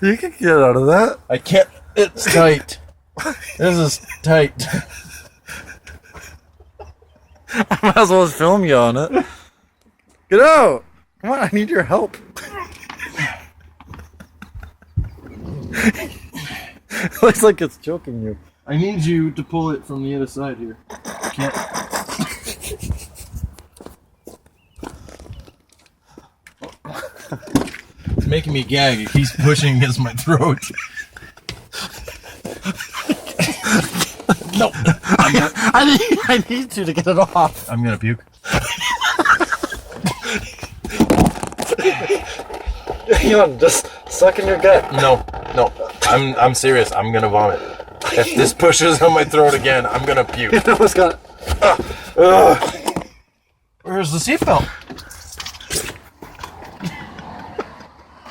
You can get out of that. I can't. It's tight. This is tight. I might as well just film you on it. Get out! Come on, I need your help. Looks like it's choking you. I need you to pull it from the other side here. I can't. It's making me gag. It keeps pushing against my throat. No. I need you to get it off. I'm gonna puke. Hang on, just suck in your gut. No. I'm serious. I'm gonna vomit. If this pushes on my throat again, I'm gonna puke. You almost got. Where's the seatbelt?